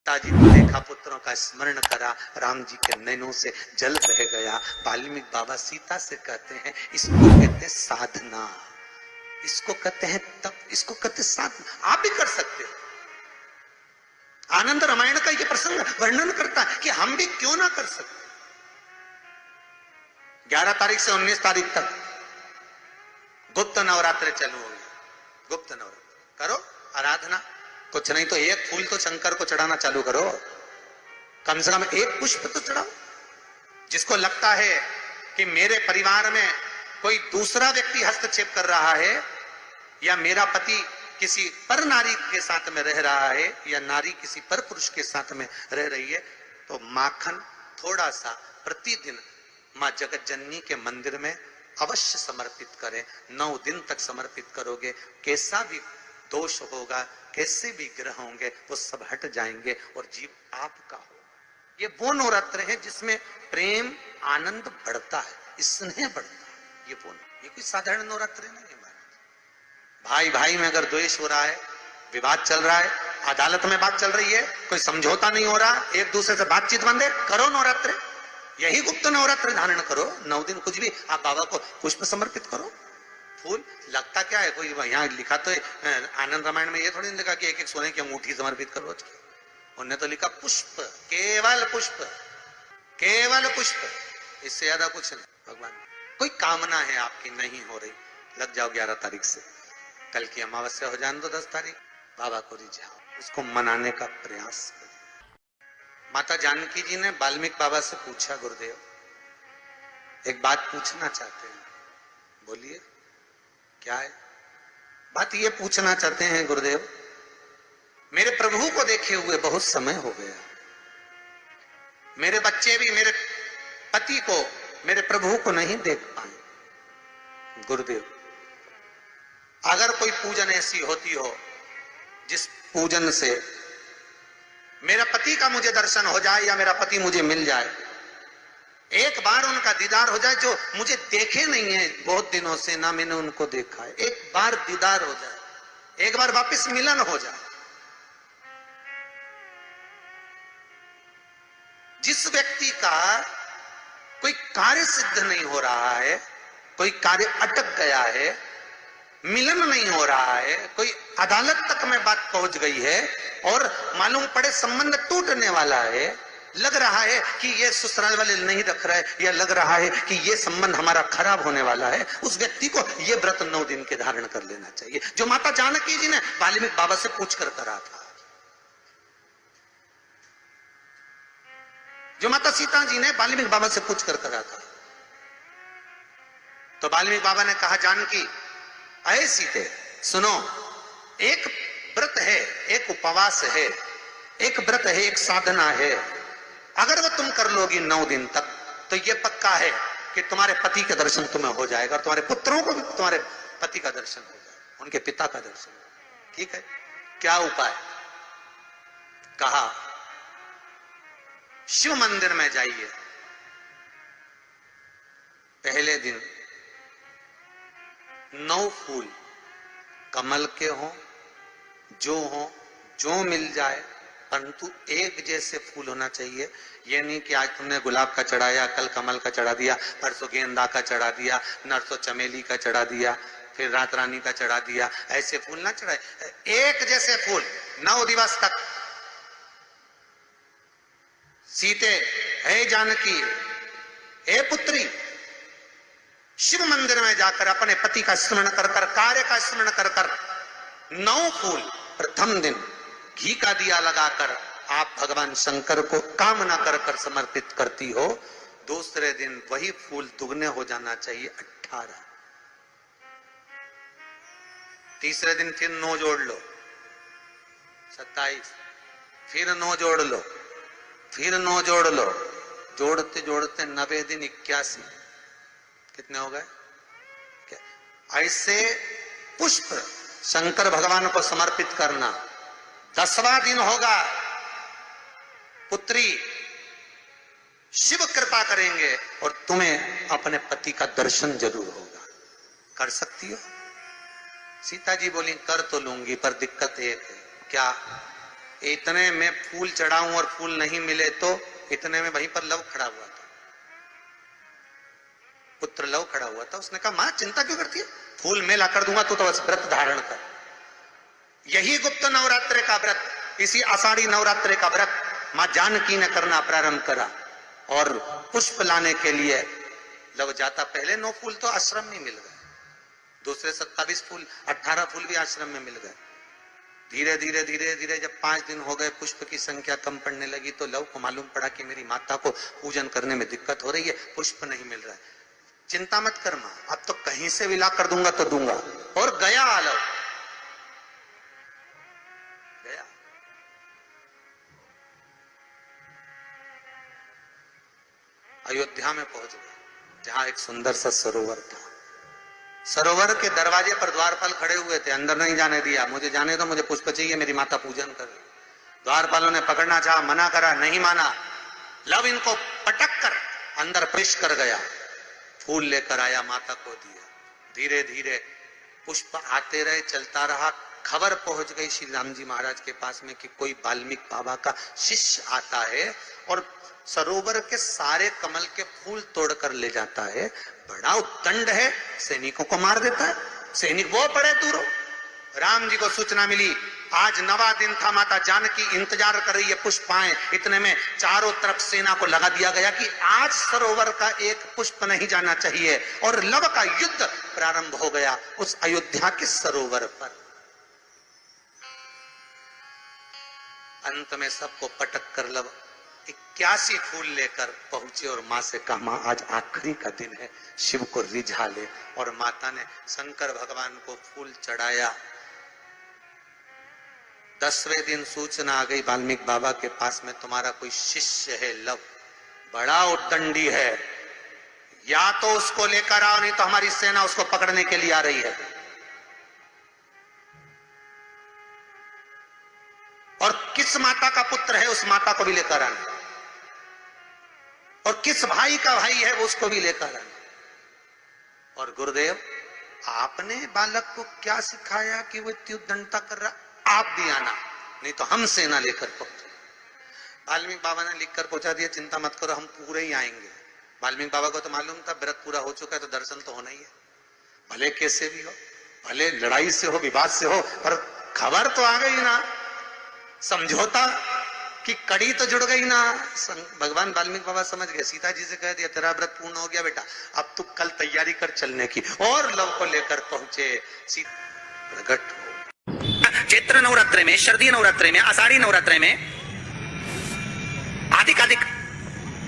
पिताजी को देखा, पुत्रों का स्मरण करा, राम जी के नैनों से जल बह गया। वाल्मीकि बाबा सीता से कहते हैं इसको कहते हैं साधना, इसको कहते हैं तप, इसको कहते हैं साधना। आप भी कर सकते हो। आनंद रामायण का ये प्रसंग वर्णन करता है कि हम भी क्यों ना कर सकते। 11 तारीख से 19 तारीख तक गुप्त नवरात्र चालू हो गया। गुप्त नवरात्र करो, आराधना। कुछ नहीं तो एक फूल तो शंकर को चढ़ाना चालू करो, कम से कम एक पुष्प तो चढ़ाओ। जिसको लगता है कि मेरे परिवार में कोई दूसरा व्यक्ति हस्तक्षेप कर रहा है, या मेरा पति किसी पर नारी के साथ में रह रहा है, या नारी किसी पर पुरुष के साथ में रह रही है, तो माखन थोड़ा सा प्रतिदिन मां जगत जननी के मंदिर में अवश्य समर्पित करें। 9 दिन तक समर्पित करोगे, कैसा भी दोष होगा, कैसे भी ग्रह होंगे, वो सब हट जाएंगे और जीव आपका हो। ये वो नवरात्र है जिसमें प्रेम आनंद बढ़ता है, स्नेह बढ़ता है। ये कोई साधारण नवरात्र नहीं है। भाई भाई में अगर द्वेष हो रहा है, विवाद चल रहा है, अदालत में बात चल रही है, कोई समझौता नहीं हो रहा, एक दूसरे से बातचीत बंद है, करो नवरात्र। यही गुप्त नवरात्र धारण करो। 9 दिन कुछ भी आप बाबा को पुष्प समर्पित करो। फूल लगता क्या है, कोई यहाँ लिखा तो आनंद रामायण में ये थोड़ी नहीं लिखा कि एक एक सोने की अंगूठी समर्पित करो। उन्होंने तो लिखा पुष्प, केवल पुष्प, केवल पुष्प, इससे ज्यादा कुछ नहीं। भगवान कोई कामना है आपकी नहीं हो रही, लग जाओ 11 तारीख से। कल की अमावस्या हो जाने दो 10 तारीख, बाबा को रिझाओ, उसको मनाने का प्रयास करो। माता जानकी जी ने वाल्मीकि बाबा से पूछा, गुरुदेव एक बात पूछना चाहते हैं। बोलिए क्या है बात? ये पूछना चाहते हैं गुरुदेव, मेरे प्रभु को देखे हुए बहुत समय हो गया, मेरे बच्चे भी मेरे पति को, मेरे प्रभु को नहीं देख पाए। गुरुदेव अगर कोई पूजन ऐसी होती हो जिस पूजन से मेरा पति का मुझे दर्शन हो जाए, या मेरा पति मुझे मिल जाए, एक बार उनका दीदार हो जाए, जो मुझे देखे नहीं है बहुत दिनों से, ना मैंने उनको देखा है, एक बार दीदार हो जाए, एक बार वापस मिलन हो जाए। जिस व्यक्ति का कोई कार्य सिद्ध नहीं हो रहा है, कोई कार्य अटक गया है, मिलन नहीं हो रहा है, कोई अदालत तक में बात पहुंच गई है और मालूम पड़े संबंध टूटने वाला है, लग रहा है कि ये ससुराल वाले नहीं रख रहा है, या लग रहा है कि ये संबंध हमारा खराब होने वाला है, उस व्यक्ति को ये व्रत 9 दिन के धारण कर लेना चाहिए, जो माता जानकी जी ने वाल्मीकि बाबा से पूछ कर करा था, जो माता सीता जी ने वाल्मीकि बाबा से पूछ कर करा था। तो वाल्मीकि बाबा ने कहा, जानकी अये सीते सुनो, एक व्रत है, एक उपवास है, एक व्रत है, एक साधना है, अगर वो तुम कर लोगी 9 दिन तक, तो ये पक्का है कि तुम्हारे पति का दर्शन तुम्हें हो जाएगा, और तुम्हारे पुत्रों को भी तुम्हारे पति का दर्शन हो जाएगा, उनके पिता का दर्शन। ठीक है, क्या उपाय? कहा शिव मंदिर में जाइए, पहले दिन 9 फूल कमल के हों, जो मिल जाए, परंतु एक जैसे फूल होना चाहिए। ये नहीं कि आज तुमने गुलाब का चढ़ाया, कल कमल का चढ़ा दिया, परसों गेंदा का चढ़ा दिया, नरसों चमेली का चढ़ा दिया, फिर रात रानी का चढ़ा दिया, ऐसे फूल ना चढ़ाए। एक जैसे फूल 9 दिवस तक। सीते हे जानकी, हे पुत्री, शिव मंदिर में जाकर अपने पति का स्मरण कर कर, कार्य का स्मरण कर कर, 9 फूल प्रथम दिन घी का दिया लगाकर आप भगवान शंकर को कामना कर कर समर्पित करती हो। दूसरे दिन वही फूल दुगने हो जाना चाहिए, 18। तीसरे दिन फिर 9 जोड़ लो, 27, फिर 9 जोड़ लो, फिर 9 जोड़ लो, जोड़ते जोड़ते 90 दिन 81, कितने हो गए? ऐसे पुष्प शंकर भगवान को समर्पित करना। 10वां दिन होगा, पुत्री शिव कृपा करेंगे और तुम्हें अपने पति का दर्शन जरूर होगा। कर सकती हो? सीता जी बोली कर तो लूंगी, पर दिक्कत एक है। क्या? इतने में फूल चढ़ाऊं और फूल नहीं मिले तो इतने में वहीं पर लव खड़ा हुआ था, पुत्र लव खड़ा हुआ था। उसने कहा मां चिंता क्यों करती है, फूल मैं ला कर दूंगा, तो बस व्रत धारण कर। यही गुप्त नवरात्रे का व्रत, इसी आषाढ़ी नवरात्रे का व्रत मां जानकी ने करना प्रारंभ करा। और पुष्प लाने के लिए लव जाता। पहले 9 फूल तो आश्रम में मिल गए, दूसरे 27 फूल 18 फूल भी आश्रम में मिल गए। धीरे धीरे धीरे धीरे जब 5 दिन हो गए, पुष्प की संख्या कम पड़ने लगी, तो लव को मालूम पड़ा कि मेरी माता को पूजन करने में दिक्कत हो रही है, पुष्प नहीं मिल रहा है। चिंता मत कर मां, अब तो कहीं से भी ला कर दूंगा तो दूंगा। और गया लव, गया। अयोध्या में पहुंच गए, जहां एक सुंदर सा सरोवर था। सरोवर के दरवाजे पर द्वारपाल खड़े हुए थे, अंदर नहीं जाने दिया। मुझे जाने दो, मुझे पुष्प चाहिए, मेरी माता पूजन कर रही। द्वारपालों ने पकड़ना चाहा, मना करा, नहीं माना। लव इनको पटक कर अंदर प्रवेश कर गया, फूल लेकर आया, माता को दिया। धीरे धीरे पुष्प आते रहे, चलता रहा। खबर पहुंच गई श्री राम जी महाराज के पास में कि कोई वाल्मीकि बाबा का शिष्य आता है और सरोवर के सारे कमल के फूल तोड़कर ले जाता है। बड़ा उद्दंड है, सैनिकों को मार देता है। सैनिक वो पड़े दूर। राम जी को सूचना मिली, आज 9वां दिन था, माता जानकी इंतजार कर रही है पुष्प आए। इतने में चारों तरफ सेना को लगा दिया गया कि आज सरोवर का एक पुष्प नहीं जाना चाहिए। और लव का युद्ध प्रारंभ हो गया उस अयोध्या के सरोवर पर। अंत में सबको पटक कर लव 81 फूल लेकर पहुंचे और मां से कहा, मां आज आखिरी का दिन है, शिव को रिझा ले। और माता ने शंकर भगवान को फूल चढ़ाया। 10वें दिन सूचना आ गई वाल्मीकि बाबा के पास में, तुम्हारा कोई शिष्य है लव, बड़ा उद्दंडी है, या तो उसको लेकर आओ, नहीं तो हमारी सेना उसको पकड़ने के लिए आ रही है। और किस माता का पुत्र है उस माता को भी लेकर आना, और किस भाई का भाई है वो उसको भी लेकर आना। और गुरुदेव आपने बालक को क्या सिखाया कि वो इतनी उद्दंडता कर रहा, आप भी आना, नहीं तो हम सेना लेकर पहुंचे। वाल्मीकि बाबा ने लिखकर पहुंचा दिया, चिंता मत करो, हम पूरे ही आएंगे। वाल्मीकि बाबा को तो मालूम था व्रत पूरा हो चुका है तो दर्शन तो होना ही है, भले कैसे भी हो, भले लड़ाई से हो, विवाद से हो, पर खबर तो आ गई ना, समझौता की कड़ी तो जुड़ गई ना। भगवान वाल्मीकि बाबा समझ गए, सीता जी से कह दिया तेरा व्रत पूर्ण हो गया बेटा, अब तू कल तैयारी कर चलने की। और लव को लेकर पहुंचे, सीता प्रकट हो। चैत्र नवरात्रे में, शरदीय नवरात्रे में, आषाढ़ी नवरात्रे में, आदिक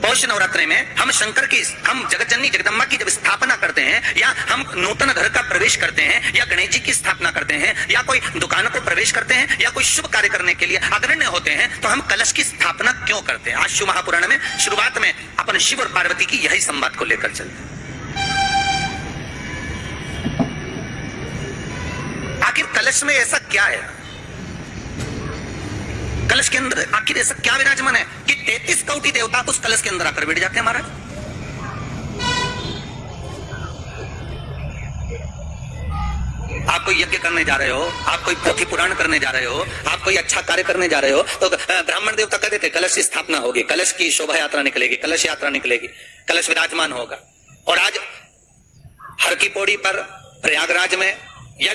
पौष नवरात्रे में हम शंकर की, हम जगतजननी जगदम्बा की जब स्थापना करते हैं, या हम नूतन घर का प्रवेश करते हैं, या गणेश जी की स्थापना करते हैं, या कोई दुकान को प्रवेश करते हैं, या कोई शुभ कार्य करने के लिए अग्रण्य होते हैं, तो हम कलश की स्थापना क्यों करते हैं? आज शिव महापुराण में शुरुआत में अपन शिव और पार्वती की यही संवाद को लेकर चलते हैं। आखिर कलश में ऐसा क्या है, कलश के अंदर आखिर ऐसा क्या विराजमान है कि 33 कोटि देवता उस कलश के अंदर आकर बैठ जाते हैं? महाराज आप कोई यज्ञ करने जा रहे हो, आप कोई पोथी पुराण करने जा रहे हो, आप कोई अच्छा कार्य करने जा रहे हो, तो ब्राह्मण देवता कहते थे कलश की स्थापना होगी, कलश की शोभा यात्रा निकलेगी, कलश यात्रा निकलेगी, कलश विराजमान होगा। और आज हर की पौड़ी पर, प्रयागराज में, या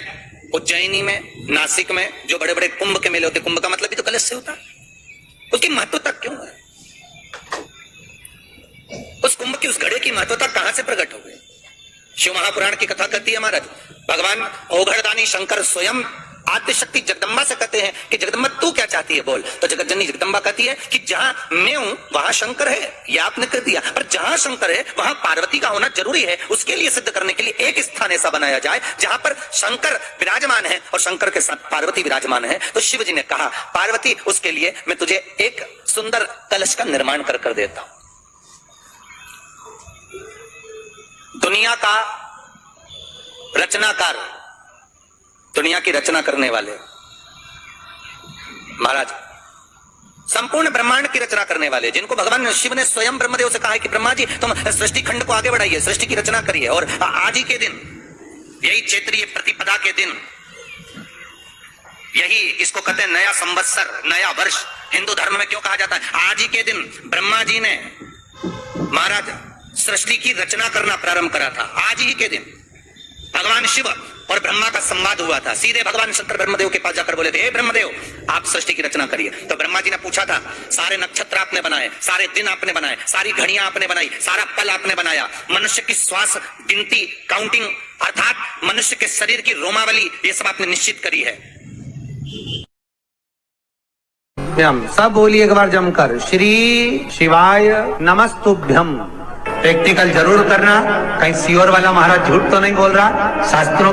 उज्जैनी में, नासिक में जो बड़े बड़े कुंभ के मेले होते, कुंभ का मतलब भी तो कलश से होता है। उसकी महत्वता क्यों है? उस कुंभ की, उस घड़े की महत्वता कहां से प्रकट हो गई? शिव महापुराण की कथा कहती है महाराज, भगवान ओघड़दानी शंकर स्वयं आद्य शक्ति जगदम्बा से कहते हैं कि जगदम्बा तू क्या चाहती है बोल। तो जगतजननी जगदम्बा कहती है कि जहां मैं हूं वहां शंकर है, यह आपने कर दिया, पर जहां शंकर है वहां पार्वती का होना जरूरी है। उसके लिए सिद्ध करने के लिए एक स्थान ऐसा बनाया जाए जहां पर शंकर विराजमान है और शंकर के साथ पार्वती विराजमान है। तो शिव जी ने कहा, पार्वती उसके लिए मैं तुझे एक सुंदर कलश का निर्माण कर देता हूं। दुनिया का रचनाकार, दुनिया की रचना करने वाले महाराज, संपूर्ण ब्रह्मांड की रचना करने वाले, जिनको भगवान शिव ने स्वयं ब्रह्मदेव से कहा है कि ब्रह्मा जी तुम सृष्टि खंड को आगे बढ़ाइए, सृष्टि की रचना करिए। और आज ही के दिन, यही चैत्रीय प्रतिपदा के दिन, यही इसको कहते हैं नया संवत्सर, नया वर्ष। हिंदू धर्म में क्यों कहा जाता है? आज ही के दिन ब्रह्मा जी ने महाराज सृष्टि की रचना करना प्रारंभ करा था। आज ही के दिन भगवान शिव और ब्रह्मा का संवाद हुआ था। सीधे भगवान शंकर ब्रह्मदेव के पास जाकर बोले थे, हे ब्रह्मदेव, आप सृष्टि की रचना करिए। तो ब्रह्मा जी ने पूछा था, सारे नक्षत्र आपने बनाए, सारे दिन आपने बनाए, सारी घड़ियां आपने बनाई, सारा पल आपने बनाया, मनुष्य की श्वास गिनती, काउंटिंग, अर्थात मनुष्य के शरीर की रोमावली, ये सब आपने निश्चित करी है। सब बोलिए एक बार जमकर, श्री शिवाय नमस्तुभ्यम। प्रैक्टिकल जरूर करना, कहीं सियोर वाला महाराज झूठ तो नहीं बोल रहा। शास्त्रों